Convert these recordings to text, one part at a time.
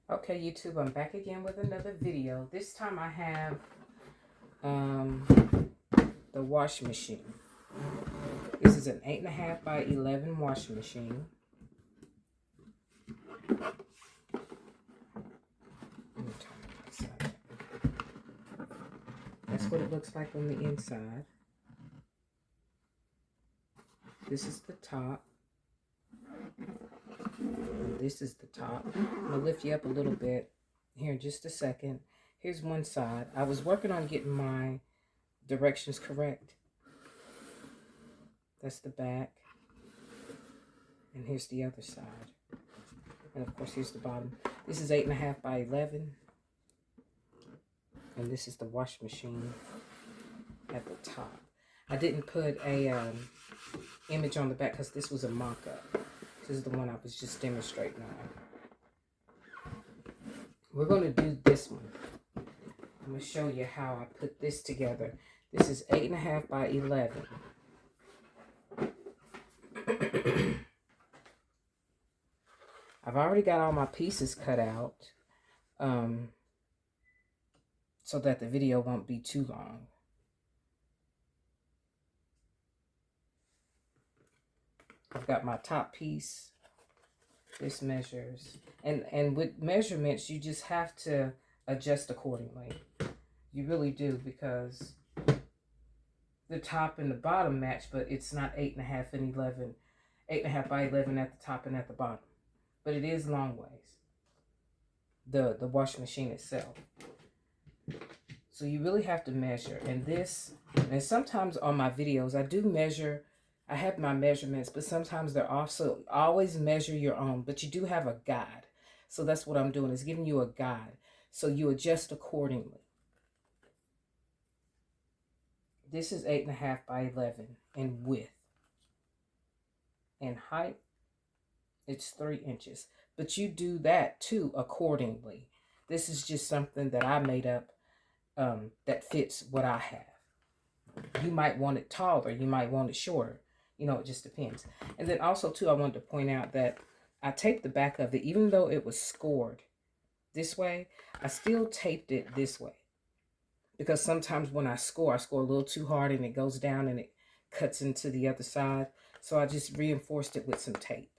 Okay, YouTube, I'm back again with another video. This time I have the washing machine. This is an 8.5 by 11 washing machine. Let me turn this side. That's what it looks like on the inside. This is the top. And this is the top. I'm going to lift you up a little bit here in just a second. Here's one side. I was working on getting my directions correct. That's the back. And here's the other side. And of course, here's the bottom. This is 8.5 by 11. And this is the washing machine at the top. I didn't put a image on the back because this was a mock-up. This is the one I was just demonstrating on. We're going to do this one. I'm going to show you how I put this together. This is 8.5 by 11. I've already got all my pieces cut out so that the video won't be too long. I've got my top piece. This measures. And with measurements, you just have to adjust accordingly. You really do, because the top and the bottom match, but it's not 8.5 and 11. 8.5 by 11 at the top and at the bottom. But it is long ways. The washing machine itself. So you really have to measure. And sometimes on my videos, I do measure. I have my measurements, but sometimes they're off. So always measure your own. But you do have a guide. So that's what I'm doing, is giving you a guide. So you adjust accordingly. This is 8.5 by 11 in width. In height, it's 3 inches. But you do that too accordingly. This is just something that I made up that fits what I have. You might want it taller. You might want it shorter. You know, it just depends. And then also too, I wanted to point out that I taped the back of it. Even though it was scored this way, I still taped it this way. Because sometimes when I score a little too hard and it goes down and it cuts into the other side. So I just reinforced it with some tape.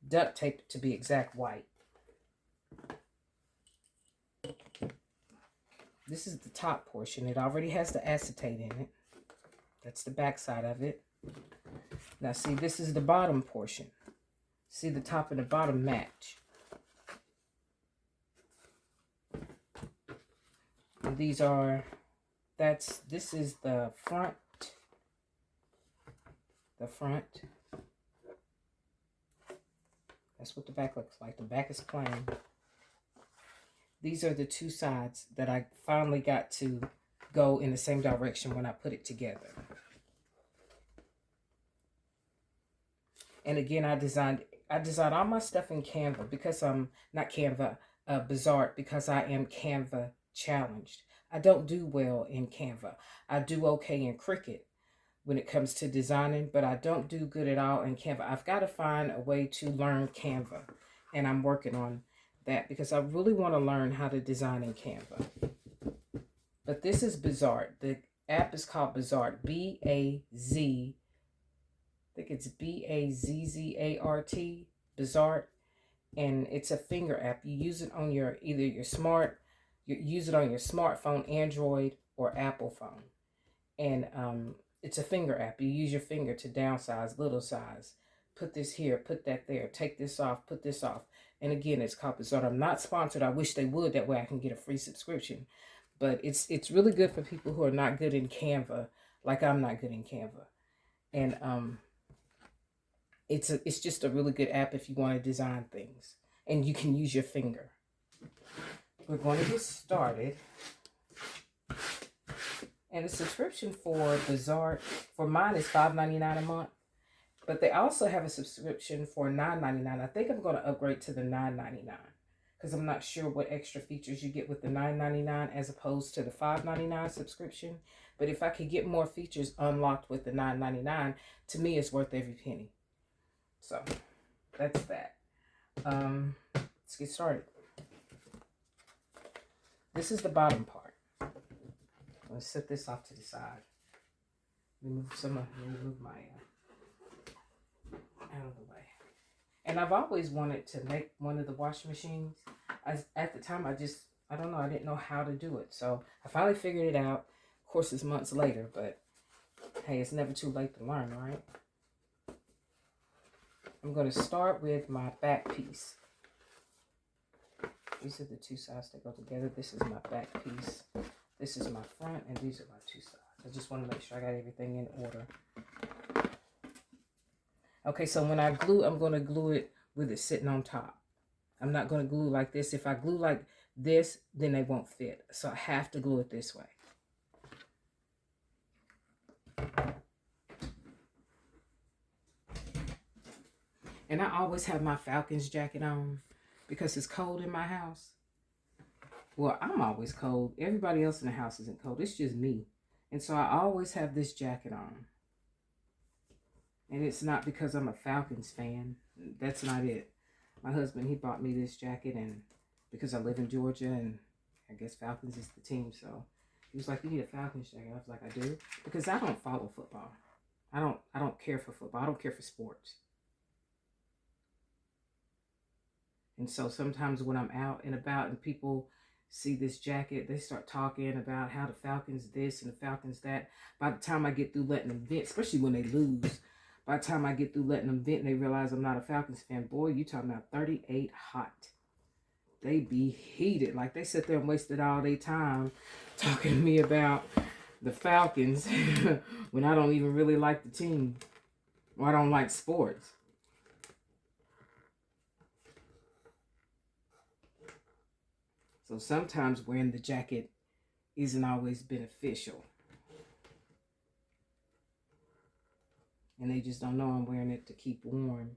Duct tape, to be exact, white. This is the top portion. It already has the acetate in it. That's the back side of it. Now see, this is the bottom portion. See, the top and the bottom match. And these are, this is the front. The front. That's what the back looks like. The back is plain. These are the two sides that I finally got to go in the same direction when I put it together. And again, I designed all my stuff in Canva because I'm not Canva, Bizart, because I am Canva challenged. I don't do well in Canva. I do okay in Cricut when it comes to designing, but I don't do good at all in Canva. I've got to find a way to learn Canva, and I'm working on that because I really want to learn how to design in Canva. But this is Bizart. The app is called Bizart. B-A-Z. I think it's B-A-Z-Z-A-R-T. Bizart. And it's a finger app. You use it on you use it on your smartphone, Android, or Apple phone. And it's a finger app. You use your finger to downsize, little size. Put this here, put that there. Take this off, put this off. And again, it's called Bizart. I'm not sponsored. I wish they would. That way I can get a free subscription. But it's really good for people who are not good in Canva, like I'm not good in Canva. And it's just a really good app if you want to design things. And you can use your finger. We're going to get started. And the subscription for Bizart, for mine, is $5.99 a month. But they also have a subscription for $9.99. I think I'm going to upgrade to the $9.99 because I'm not sure what extra features you get with the $9.99 as opposed to the $5.99 subscription. But if I could get more features unlocked with the $9.99, to me, it's worth every penny. So that's that. Let's get started. This is the bottom part. Let's set this off to the side. Remove my out of the way. And I've always wanted to make one of the washing machines. At the time, I don't know, I didn't know how to do it. So I finally figured it out. Of course, it's months later, but hey, it's never too late to learn, right? I'm going to start with my back piece. These are the two sides that go together. This is my back piece. This is my front, and these are my two sides. I just want to make sure I got everything in order. Okay, so when I glue, I'm going to glue it with it sitting on top. I'm not going to glue like this. If I glue like this, then they won't fit. So I have to glue it this way. And I always have my Falcons jacket on because it's cold in my house. Well, I'm always cold. Everybody else in the house isn't cold. It's just me. And so I always have this jacket on. And it's not because I'm a Falcons fan. That's not it. My husband, he bought me this jacket, and because I live in Georgia, and I guess Falcons is the team, so he was like, "You need a Falcons jacket." I was like, "I do," because I don't follow football. I don't care for football. I don't care for sports. And so sometimes when I'm out and about and people see this jacket, they start talking about how the Falcons this and the Falcons that. By the time I get through letting them vent, especially when they lose, by the time I get through letting them vent and they realize I'm not a Falcons fan, boy, you talking about 38 hot. They be heated. Like they sit there and wasted all their time talking to me about the Falcons when I don't even really like the team. Or I don't like sports. So sometimes wearing the jacket isn't always beneficial. And they just don't know I'm wearing it to keep warm.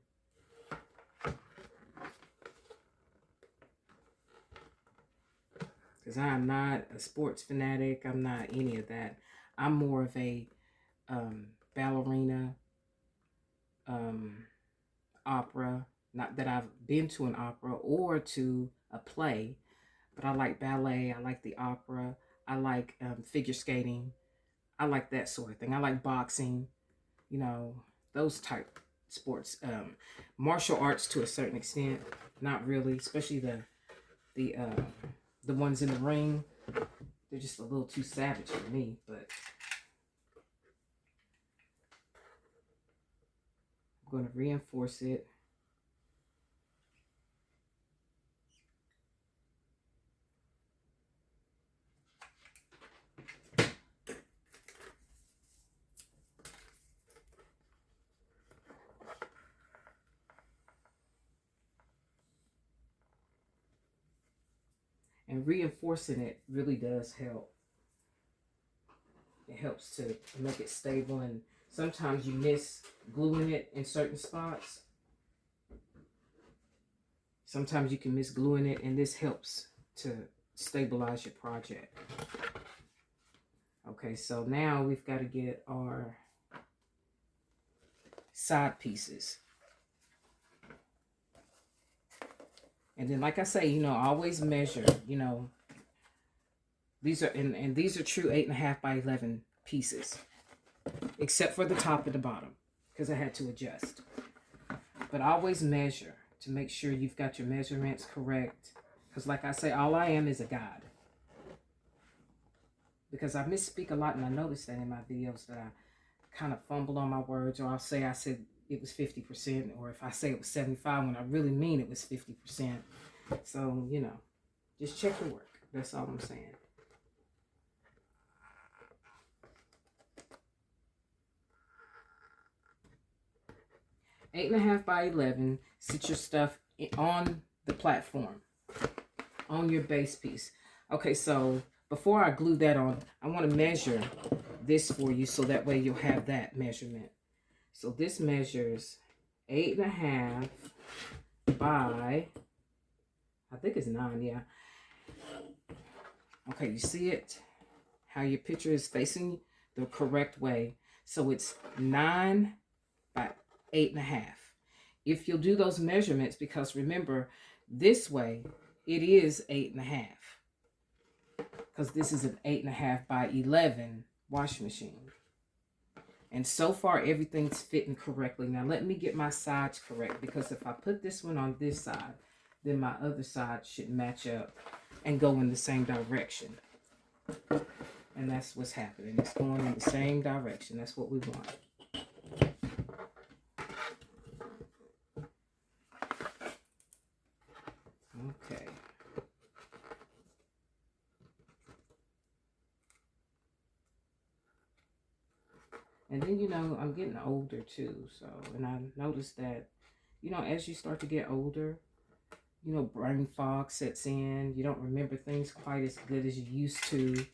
Because I'm not a sports fanatic. I'm not any of that. I'm more of a ballerina, opera. Not that I've been to an opera or to a play, but I like ballet. I like the opera. I like figure skating. I like that sort of thing. I like boxing. You know, those type sports. Martial arts to a certain extent. Not really, especially the ones in the ring. They're just a little too savage for me, but I'm going to reinforce it. And reinforcing it really does help. It helps to make it stable, and sometimes you miss gluing it in certain spots. Sometimes you can miss gluing it, and this helps to stabilize your project. Okay, so now we've got to get our side pieces. And then, like I say, you know, always measure, you know, these are, and these are true 8.5 by 11 pieces, except for the top and the bottom, because I had to adjust. But always measure to make sure you've got your measurements correct. Because like I say, all I am is a guide. Because I misspeak a lot, and I notice that in my videos that I kind of fumble on my words, or I said it was 50%, or if I say it was 75 when I really mean it was 50%. So, you know, just check your work. That's all I'm saying. Eight and a half by 11. Sit your stuff on the platform, on your base piece. Okay, so before I glue that on, I want to measure this for you so that way you'll have that measurement. So this measures 8.5 by, I think it's 9, yeah. Okay, you see it? How your picture is facing the correct way. So it's 9 by 8.5. If you'll do those measurements, because remember, this way, it is 8.5. because this is an 8.5 by 11 washing machine. And so far, everything's fitting correctly. Now, let me get my sides correct, because if I put this one on this side, then my other side should match up and go in the same direction. And that's what's happening. It's going in the same direction. That's what we want. Okay. And then, you know, I'm getting older too. So, and I noticed that, you know, as you start to get older, you know, brain fog sets in. You don't remember things quite as good as you used to.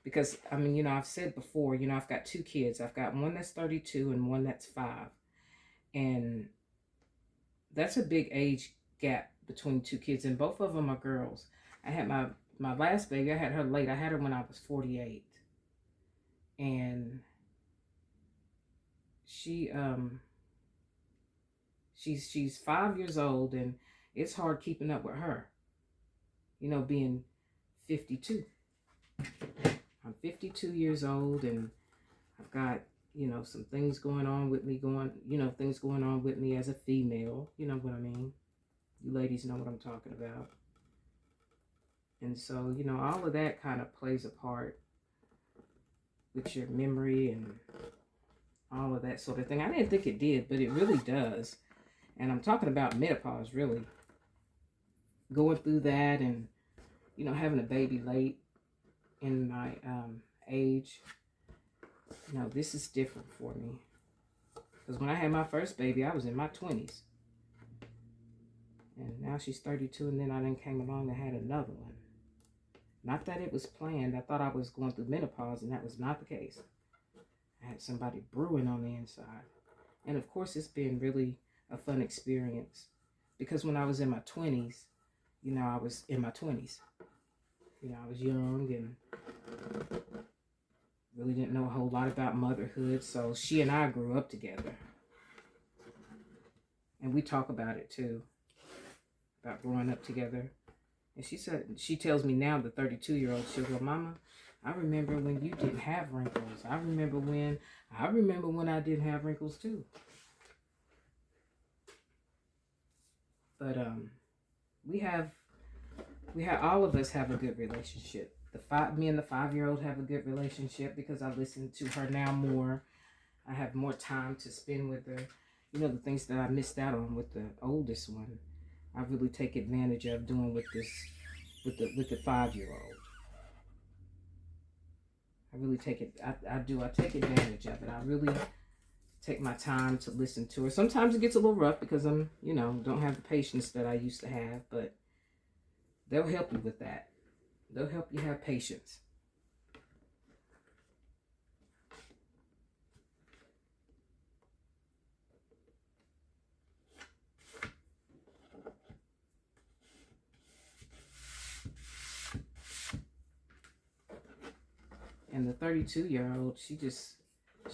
Because, I mean, you know, I've said before, you know, I've got two kids. I've got one that's 32 and one that's 5. And that's a big age gap between two kids. And both of them are girls. I had my last baby, I had her late. I had her when I was 48. And she's 5 years old, and it's hard keeping up with her, you know, being 52. I'm 52 years old, and I've got, you know, some things going on with me, things going on with me as a female. You know what I mean? You ladies know what I'm talking about. And so, you know, all of that kind of plays a part with your memory and all of that sort of thing. I didn't think it did, but it really does. And I'm talking about menopause, really. Going through that and, you know, having a baby late in my age. You know, this is different for me. Because when I had my first baby, I was in my 20s. And now she's 32, and then I then came along and had another one. Not that it was planned. I thought I was going through menopause, and that was not the case. I had somebody brewing on the inside. And of course, it's been really a fun experience. Because when I was in my 20s, you know, I was in my 20s. You know, I was young and really didn't know a whole lot about motherhood. So she and I grew up together. And we talk about it too. About growing up together. And she tells me now, the 32-year-old, she'll go, Mama, I remember when you didn't have wrinkles. I remember when I didn't have wrinkles too. But all of us have a good relationship. Me and the 5-year-old have a good relationship because I listen to her now more. I have more time to spend with her. You know, the things that I missed out on with the oldest one, I really take advantage of doing with the 5-year-old. I really take it. I take advantage of it. I really take my time to listen to her. Sometimes it gets a little rough because I'm, you know, don't have the patience that I used to have, but they'll help you with that. They'll help you have patience. And the 32-year-old, she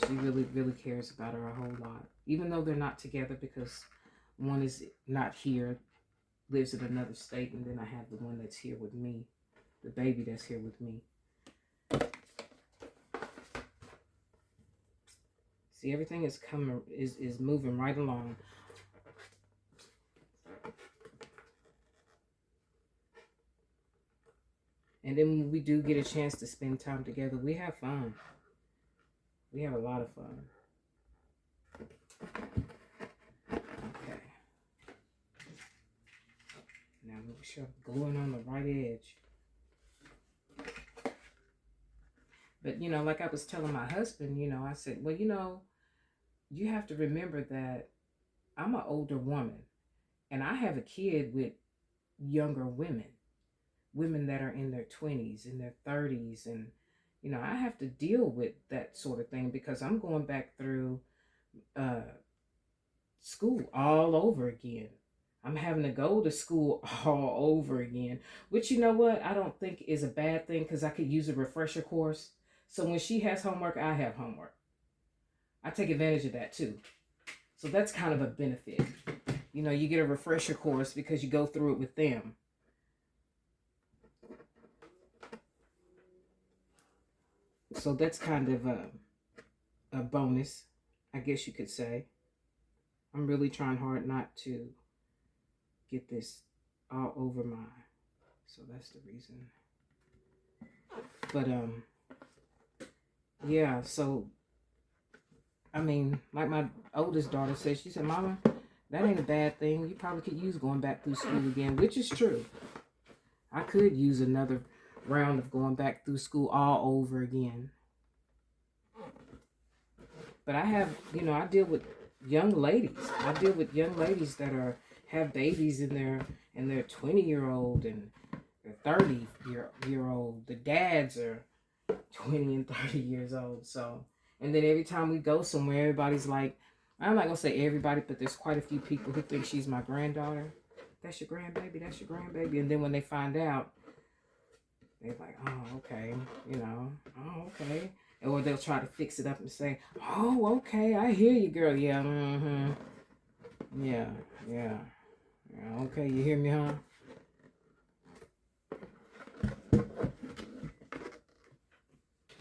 really, really cares about her a whole lot. Even though they're not together because one is not here, lives in another state, and then I have the one that's here with me, the baby that's here with me. See, everything is moving right along. And then when we do get a chance to spend time together, we have fun. We have a lot of fun. Okay. Now make sure I'm gluing on the right edge. But, you know, like I was telling my husband, you know, I said, well, you know, you have to remember that I'm an older woman. And I have a kid with younger women that are in their 20s, in their 30s. And, you know, I have to deal with that sort of thing because I'm going back through school all over again. I'm having to go to school all over again, which, you know what, I don't think is a bad thing because I could use a refresher course. So when she has homework, I have homework. I take advantage of that too. So that's kind of a benefit. You know, you get a refresher course because you go through it with them. So that's kind of a bonus, I guess you could say. I'm really trying hard not to get this all over my, so that's the reason. But yeah, so I mean, like my oldest daughter said, she said, Mama, that ain't a bad thing. You probably could use going back through school again, which is true. I could use another round of going back through school all over again. But I have, I deal with young ladies. I deal with young ladies that have babies in their 20-year-old and their 30-year old. The dads are 20 and 30 years old. So, and then every time we go somewhere, everybody's like, I'm not gonna say everybody, but there's quite a few people who think she's my granddaughter. That's your grandbaby. That's your grandbaby. And then when they find out, they're like, oh, okay, oh, okay. Or they'll try to fix it up and say, oh, okay, I hear you, girl. Yeah, mm-hmm. Yeah. Okay, you hear me, huh?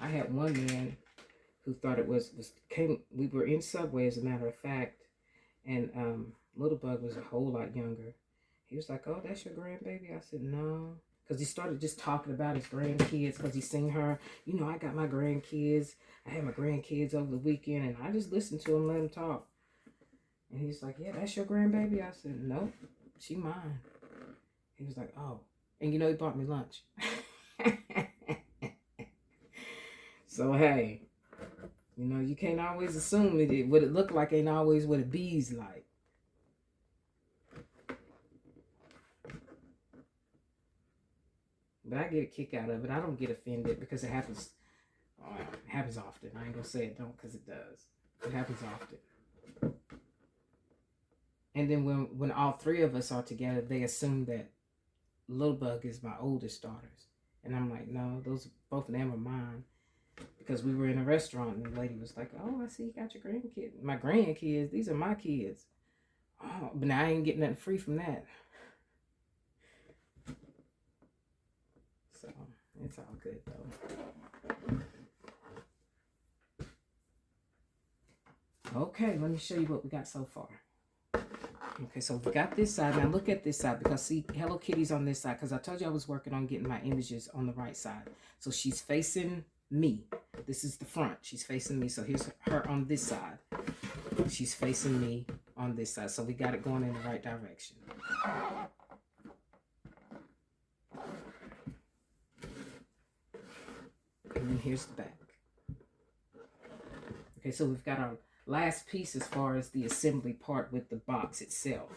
I had one man who thought it we were in Subway, as a matter of fact, and Little Bug was a whole lot younger. He was like, oh, that's your grandbaby? I said, no. Because he started just talking about his grandkids because he seen her. I got my grandkids. I had my grandkids over the weekend, and I just listened to him, let him talk. And he's like, yeah, that's your grandbaby? I said, nope, she mine. He was like, oh. And he bought me lunch. So, hey, you can't always assume what it looked like ain't always what it be's like. But I get a kick out of it. I don't get offended because it happens. It happens often. I ain't gonna say it don't, because it does. It happens often. And then when all three of us are together, they assume that Little Bug is my oldest daughters, and I'm like, no, those both of them are mine. Because we were in a restaurant and the lady was like, oh, I see you got your grandkids. My grandkids, these are my kids. Oh, but now I ain't getting nothing free from that. So it's all good though. Okay, let me show you what we got so far. Okay, so we got this side. Now look at this side, because see, Hello Kitty's on this side, because I told you I was working on getting my images on the right side. So she's facing me. This is the front. She's facing me. So here's her on this side. She's facing me on this side. So we got it going in the right direction. And then here's the back. Okay, so we've got our last piece as far as the assembly part with the box itself.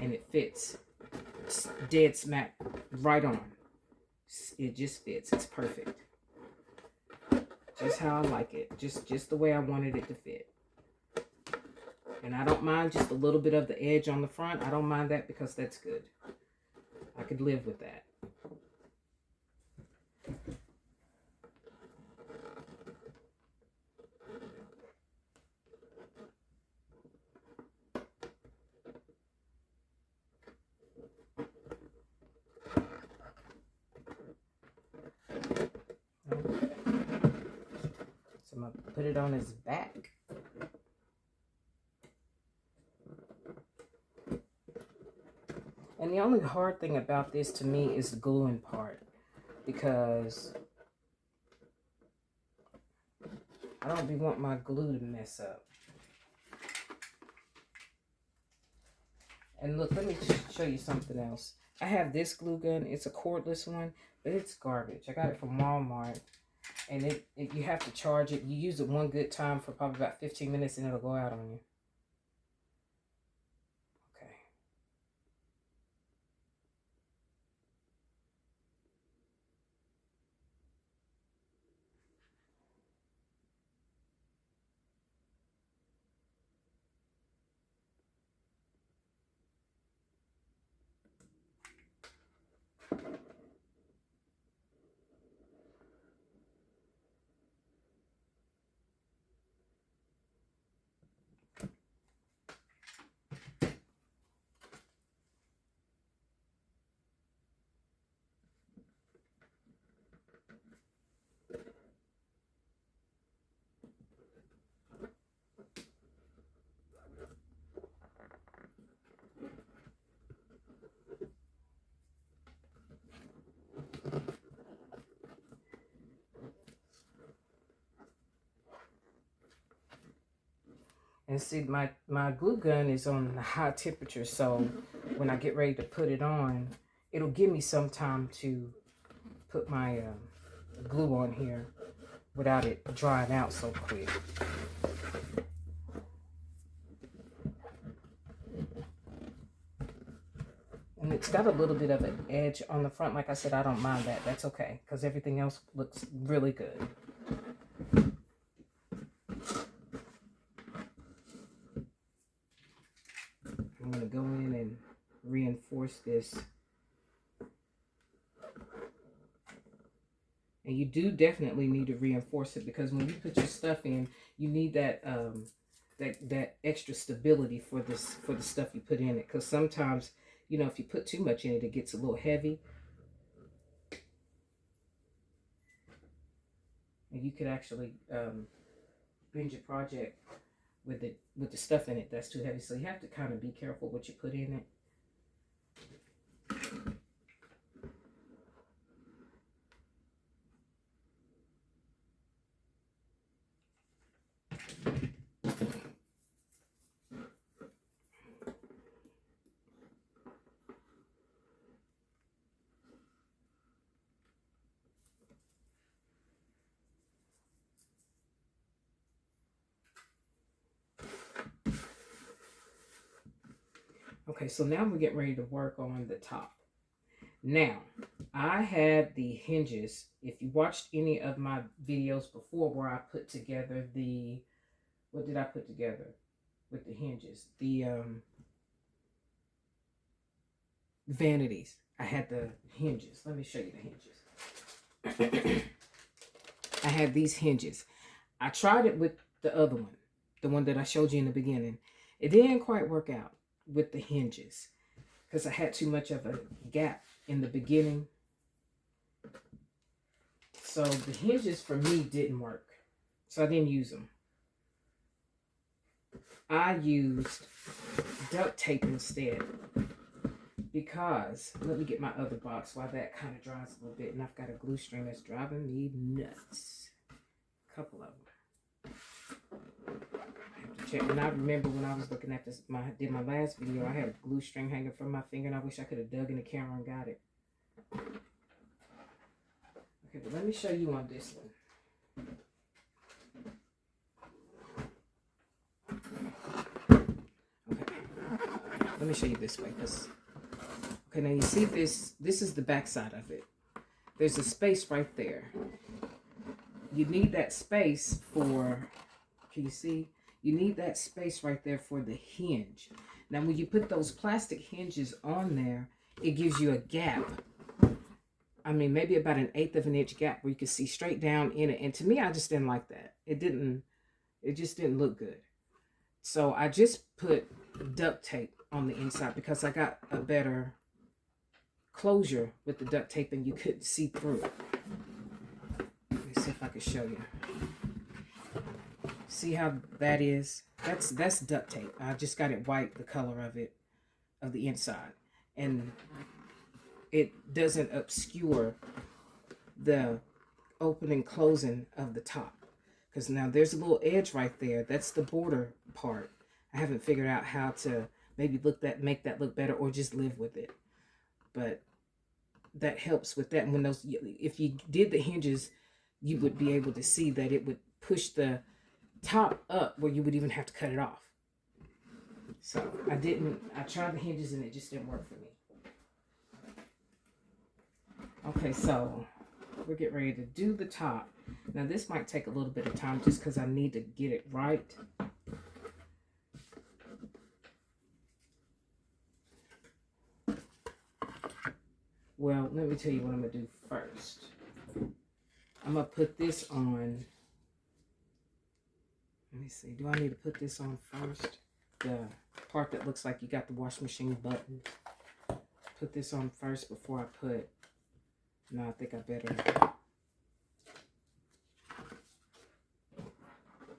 And it fits dead smack right on. It just fits. It's perfect. Just how I like it. Just the way I wanted it to fit. And I don't mind just a little bit of the edge on the front. I don't mind that, because that's good. I could live with that. So I'm going to put it on his back. And the only hard thing about this to me is the gluing part, because I don't be want my glue to mess up. And look, let me show you something else. I have this glue gun. It's a cordless one, but it's garbage. I got it from Walmart. And you have to charge it. You use it one good time for probably about 15 minutes and it'll go out on you. And see, my glue gun is on high temperature, so when I get ready to put it on, it'll give me some time to put my glue on here without it drying out so quick. And it's got a little bit of an edge on the front. Like I said, I don't mind that. That's okay, because everything else looks really good. I'm going to go in and reinforce this. And you do definitely need to reinforce it, because when you put your stuff in, you need that that extra stability for the stuff you put in it. Because sometimes, you know, if you put too much in it, it gets a little heavy. And you could actually bend your project with the stuff in it that's too heavy. So you have to kind of be careful what you put in it. Okay, so now we're getting ready to work on the top. Now, I had the hinges. If you watched any of my videos before where I put together the, what did I put together with the hinges? The vanities. I had the hinges. Let me show you the hinges. I had these hinges. I tried it with the other one, the one that I showed you in the beginning. It didn't quite work out with the hinges because I had too much of a gap in the beginning. So the hinges for me didn't work. So I didn't use them. I used duct tape instead, because let me get my other box while that kind of dries a little bit, and I've got a glue string that's driving me nuts. A couple of them. I have to check. And I remember when I was looking at this, did my last video, I had a glue string hanging from my finger, and I wish I could have dug in the camera and got it. Okay, but let me show you on this one. Okay, let me show you this way, because okay, now you see this is the back side of it. There's a space right there. You need that space for, can you see? You need that space right there for the hinge. Now when you put those plastic hinges on there, it gives you a gap. I mean, maybe about 1/8 of an inch gap where you can see straight down in it. And to me, I just didn't like that. It just didn't look good. So I just put duct tape on the inside because I got a better closure with the duct tape and you couldn't see through it. Let me see if I can show you. See how that is? That's duct tape. I just got it white, the color of it, of the inside. And it doesn't obscure the open and closing of the top. Because now there's a little edge right there. That's the border part. I haven't figured out how to maybe make that look better or just live with it. But that helps with that. And when those, if you did the hinges, you would be able to see that it would push the top up where you would even have to cut it off. So I tried the hinges and it just didn't work for me. Okay, so we're getting ready to do the top. Now this might take a little bit of time just because I need to get it right. Well, let me tell you what I'm going to do first. I'm going to put this on. Let me see. Do I need to put this on first? The part that looks like you got the wash machine button. Put this on first before I put. No, I think I better.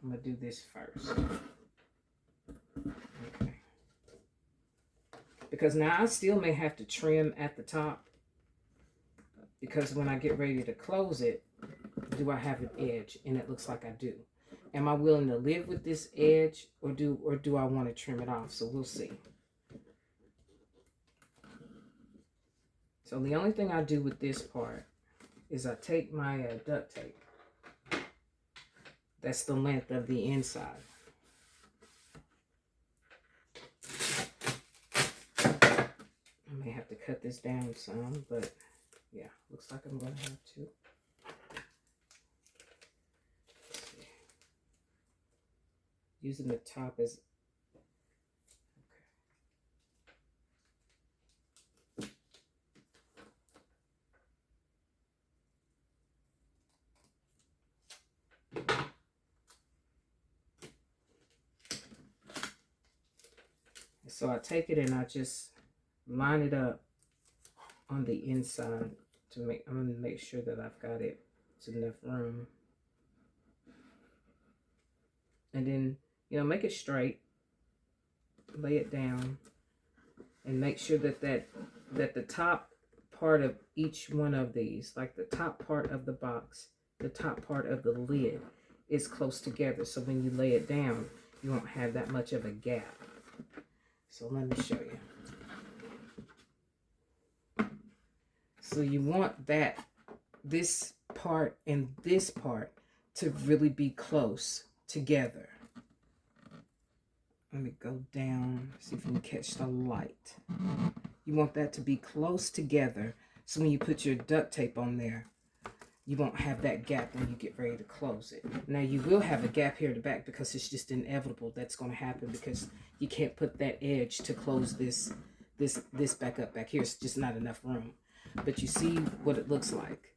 I'm going to do this first. Okay. Because now I still may have to trim at the top. Because when I get ready to close it, do I have an edge? And it looks like I do. am I willing to live with this edge, or do I want to trim it off? So we'll see. So the only thing I do with this part is I take my duct tape. That's the length of the inside. I may have to cut this down some, but yeah, looks like I'm going to have to. Let's see. Using the top as... So I take it and I just line it up on the inside to make, I'm going to make sure that I've got it. It's enough room. And then, you know, make it straight. Lay it down. And make sure that the top part of each one of these, like the top part of the box, the top part of the lid, is close together. So when you lay it down, you won't have that much of a gap. So let me show you. So you want this part and this part to really be close together. Let me go down, see if we can catch the light. You want that to be close together, so when you put your duct tape on there, you won't have that gap when you get ready to close it. Now you will have a gap here at the back because it's just inevitable that's going to happen, because you can't put that edge to close this back up back here. It's just not enough room. But you see what it looks like.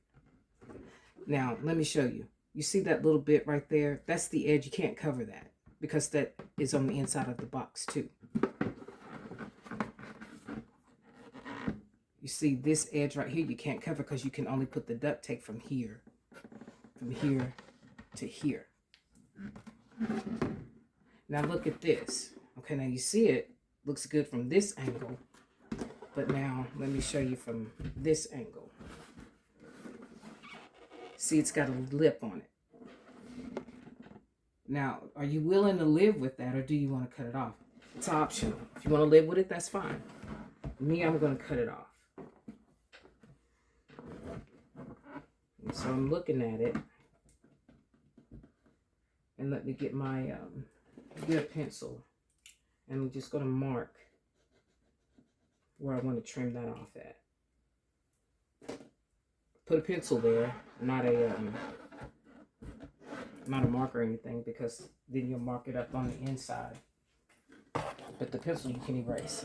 Now let me show you. You see that little bit right there? That's the edge. You can't cover that because that is on the inside of the box too. You see this edge right here, you can't cover because you can only put the duct tape from here to here. Now look at this. Okay, now you see it looks good from this angle, but now let me show you from this angle. See, it's got a lip on it. Now, are you willing to live with that, or do you want to cut it off? It's optional. If you want to live with it, that's fine. Me, I'm going to cut it off. So I'm looking at it, and let me get my get a pencil, and I'm just going to mark where I want to trim that off at. Put a pencil there, not a marker or anything, because then you'll mark it up on the inside. But the pencil you can erase.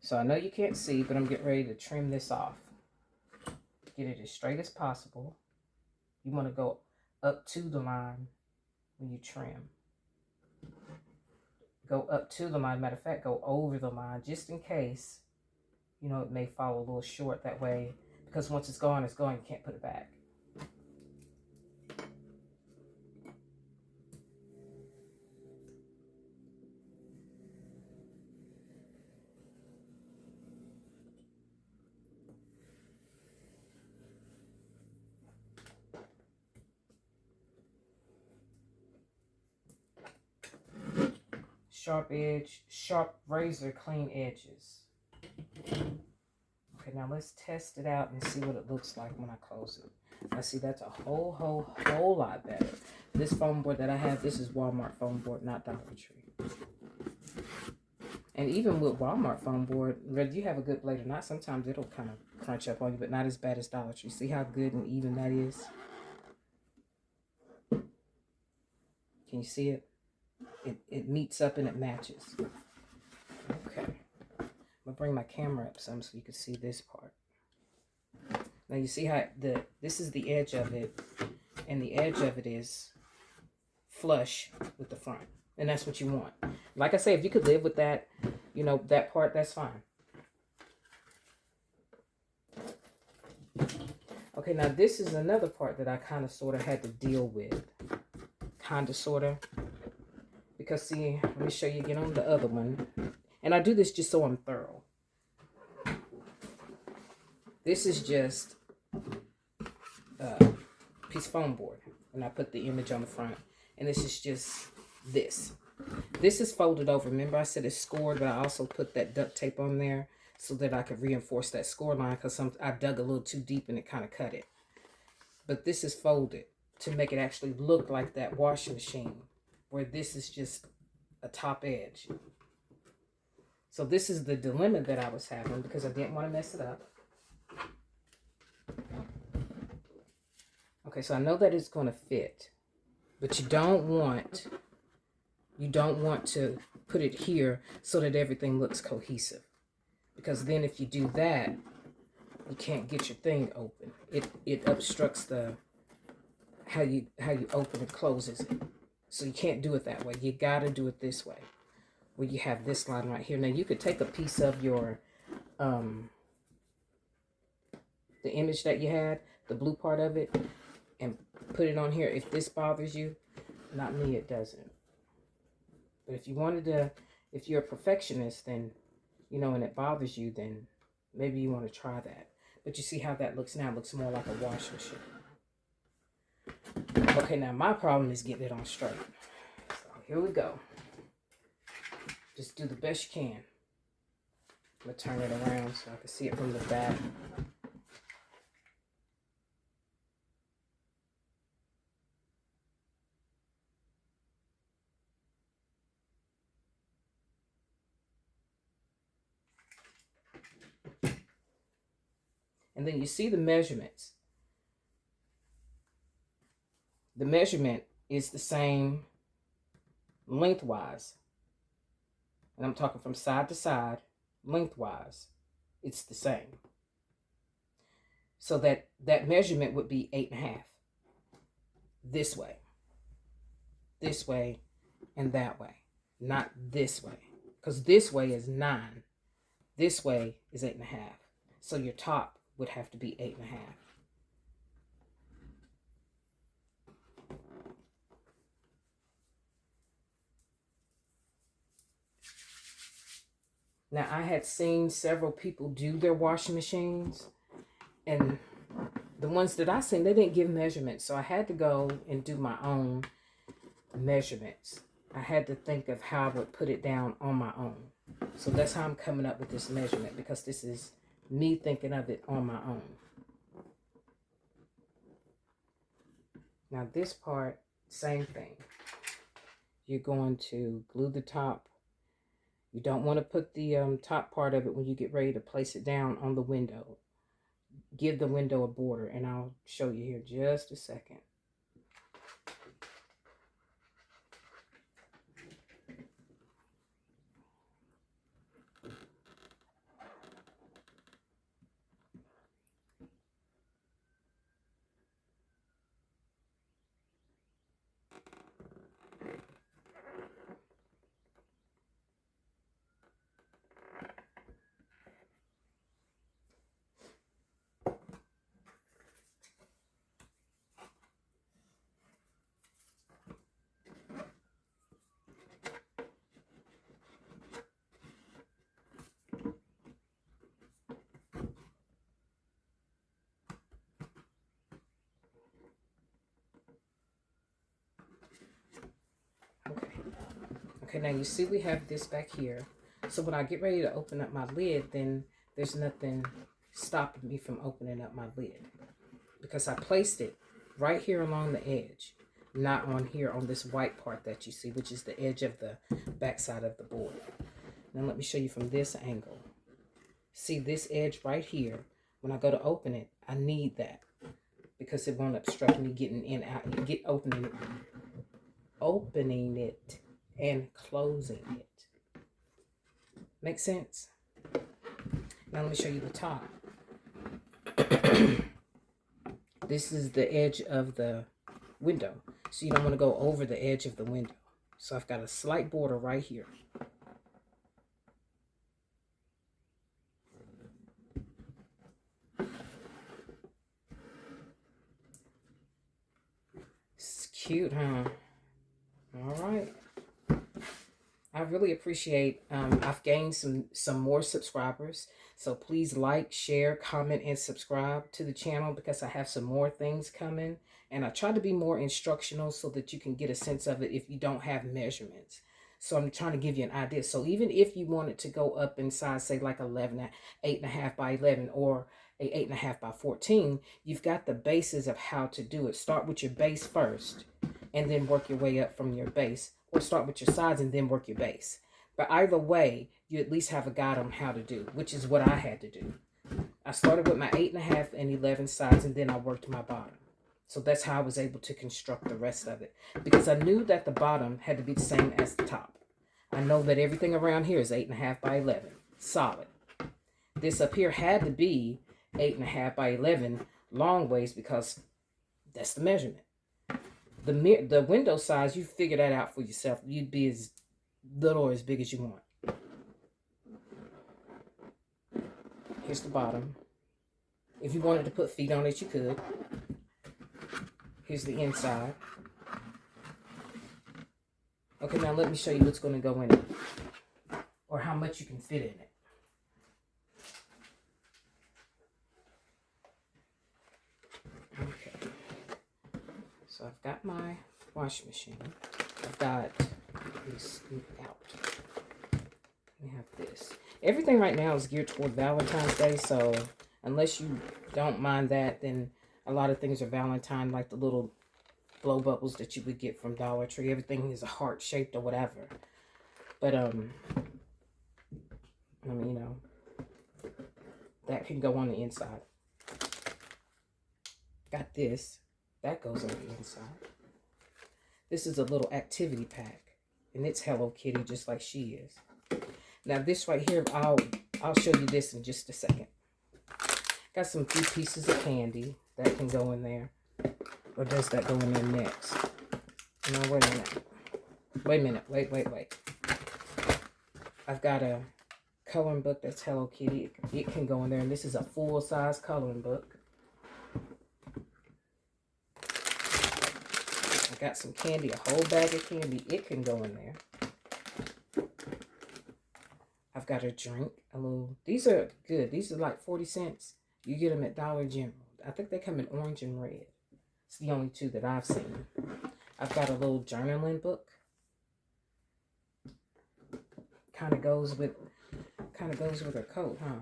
So I know you can't see, but I'm getting ready to trim this off. Get it as straight as possible. You want to go up to the line when you trim. Go up to the line. Matter of fact, go over the line just in case, you know, it may fall a little short that way, because once it's gone, you can't put it back. Sharp edge, sharp razor, clean edges. Okay, now let's test it out and see what it looks like when I close it. I see that's a whole lot better. This foam board that I have, this is Walmart foam board, not Dollar Tree. And even with Walmart foam board, whether you have a good blade or not, sometimes it'll kind of crunch up on you, but not as bad as Dollar Tree. See how good and even that is? Can you see it? It meets up and it matches. Okay. I'm going to bring my camera up some so you can see this part. Now you see how this is the edge of it, and the edge of it is flush with the front. And that's what you want. Like I say, if you could live with that, you know, that part, that's fine. Okay, now this is another part that I kind of sort of had to deal with. Kind of, sort of. Because see, let me show you again on the other one. And I do this just so I'm thorough. This is just piece of foam board. And I put the image on the front. And this is just this. This is folded over. Remember I said it's scored, but I also put that duct tape on there so that I could reinforce that score line, because I dug a little too deep and it kind of cut it. But this is folded to make it actually look like that washing machine, where this is just a top edge. So this is the dilemma that I was having, because I didn't want to mess it up. Okay, so I know that it's going to fit, but you don't want to put it here so that everything looks cohesive, because then if you do that, you can't get your thing open. It obstructs the how you open and closes it. So you can't do it that way. You got to do it this way, where you have this line right here. Now you could take a piece of your the image that you had, the blue part of it, and put it on here if this bothers you. Not me, it doesn't. But if you wanted to, if you're a perfectionist, then, you know, and it bothers you, then maybe you want to try that. But you see how that looks now? It looks more like a washing machine. Okay, now my problem is getting it on straight. So here we go. Just do the best you can. I'm going to turn it around so I can see it from the back. And then you see the measurements. The measurement is the same lengthwise. And I'm talking from side to side, lengthwise. It's the same. So that measurement would be 8.5. This way, and that way. Not this way. Because this way is 9. This way is 8.5. So your top would have to be 8.5. Now, I had seen several people do their washing machines, and the ones that I seen, they didn't give measurements. So I had to go and do my own measurements. I had to think of how I would put it down on my own. So that's how I'm coming up with this measurement, because this is me thinking of it on my own. Now this part, same thing. You're going to glue the top. You don't want to put the top part of it when you get ready to place it down on the window. Give the window a border, and I'll show you here just a second. Okay, now you see we have this back here. So when I get ready to open up my lid, then there's nothing stopping me from opening up my lid, because I placed it right here along the edge, not on here on this white part that you see, which is the edge of the back side of the board. Now let me show you from this angle. See this edge right here? When I go to open it, I need that, because it won't obstruct me getting in out, opening it and closing it. Make sense? Now let me show you the top. This is the edge of the window, so you don't want to go over the edge of the window. So I've got a slight border right here. It's cute, huh? All right. I really appreciate, I've gained some more subscribers. So please like, share, comment, and subscribe to the channel, because I have some more things coming. And I try to be more instructional so that you can get a sense of it if you don't have measurements. So I'm trying to give you an idea. So even if you wanted to go up in size, say like 11, 8.5 by 11, or a 8.5 by 14, you've got the basis of how to do it. Start with your base first and then work your way up from your base, or start with your sides and then work your base. But either way, you at least have a guide on how to do, which is what I had to do. I started with my 8.5 and 11 sides, and then I worked my bottom. So that's how I was able to construct the rest of it, because I knew that the bottom had to be the same as the top. I know that everything around here is 8.5 by 11, solid. This up here had to be 8.5 by 11 long ways, because that's the measurement. The window size, you figure that out for yourself. You'd be as little or as big as you want. Here's the bottom. If you wanted to put feet on it, you could. Here's the inside. Okay, now let me show you what's going to go in it, or how much you can fit in it. Okay. So I've got my washing machine. I've got, let me scoop out. We have this. Everything right now is geared toward Valentine's Day, so unless you don't mind that, then a lot of things are Valentine, like the little blow bubbles that you would get from Dollar Tree. Everything is a heart shaped or whatever. But I mean, you know, that can go on the inside. Got this. That goes on the inside. This is a little activity pack, and it's Hello Kitty just like she is. Now this right here, I'll show you this in just a second. Got some few pieces of candy that can go in there. Or does that go in there next? No, wait a minute. Wait. I've got a coloring book that's Hello Kitty. It can go in there, and this is a full-size coloring book. I got some candy, a whole bag of candy. It can go in there. I've got a drink, a little. These are good. These are like 40 cents. You get them at Dollar General. I think they come in orange and red. It's the only two that I've seen. I've got a little journaling book. Kind of goes with her coat, huh?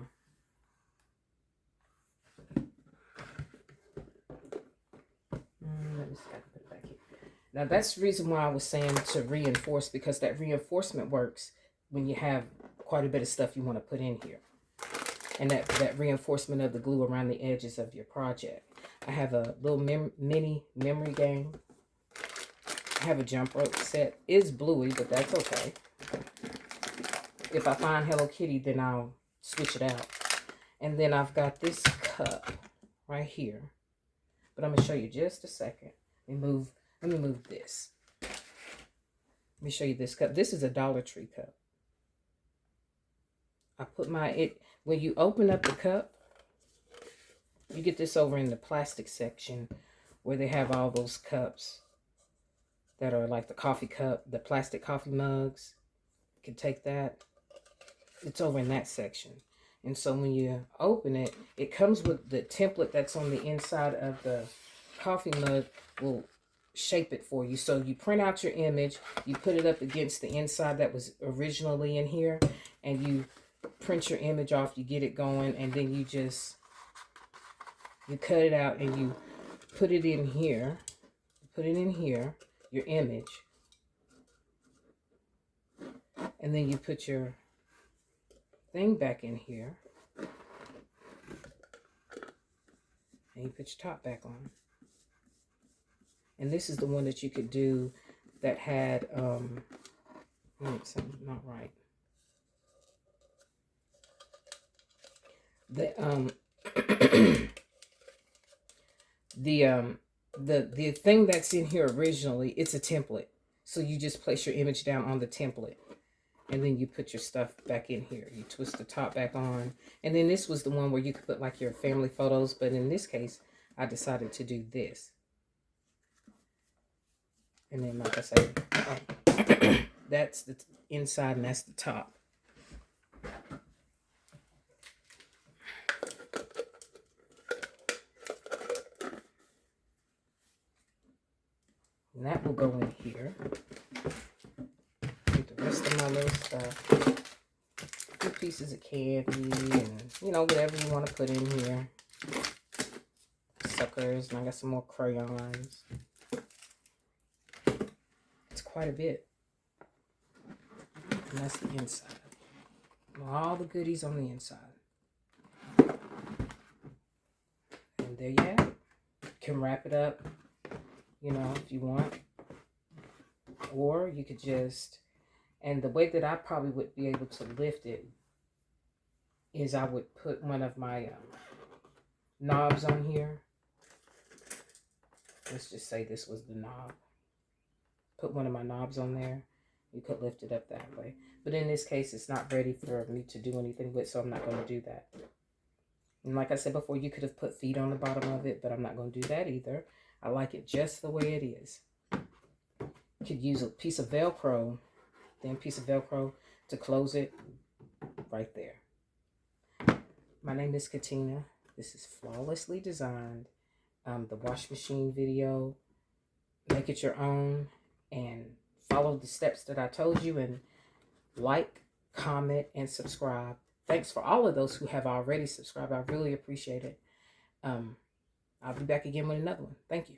Let me see if I can put it back here. Now that's the reason why I was saying to reinforce, because that reinforcement works when you have quite a bit of stuff you want to put in here. And that reinforcement of the glue around the edges of your project. I have a little mini memory game. I have a jump rope set. It's bluey, but that's okay. If I find Hello Kitty, then I'll switch it out. And then I've got this cup right here. But I'm going to show you just a second. Let me move this. Let me show you this cup. This is a Dollar Tree cup. I put when you open up the cup, you get this over in the plastic section where they have all those cups that are like the coffee cup, the plastic coffee mugs. You can take that. It's over in that section. And so when you open it, it comes with the template that's on the inside of the coffee mug will shape it for you. So you print out your image, you put it up against the inside that was originally in here, and you print your image off, you get it going, and then you cut it out and you put it in here. Put it in here, your image. And then you put your thing back in here. And you put your top back on. And this is the one that you could do that had, something's not right. The thing that's in here originally, it's a template. So you just place your image down on the template. And then you put your stuff back in here. You twist the top back on. And then this was the one where you could put like your family photos. But in this case, I decided to do this. And then like I say, that's the inside and that's the top. And that will go in here. Get the rest of my little stuff. A few pieces of candy and, you know, whatever you want to put in here. Suckers, and I got some more crayons. It's quite a bit. And that's the inside. All the goodies on the inside. And there you have it. You can wrap it up, you know, if you want. Or you could just, and the way that I probably would be able to lift it is I would put one of my knobs on here. Let's just say this was the knob. Put one of my knobs on there. You could lift it up that way. But in this case, it's not ready for me to do anything with, so I'm not going to do that. And like I said before, you could have put feet on the bottom of it, but I'm not going to do that either. I like it just the way it is. You could use a piece of Velcro, thin piece of Velcro to close it right there. My name is Katina. This is Flawlessly Designed. The wash machine video. Make it your own and follow the steps that I told you, and like, comment, and subscribe. Thanks for all of those who have already subscribed. I really appreciate it. I'll be back again with another one. Thank you.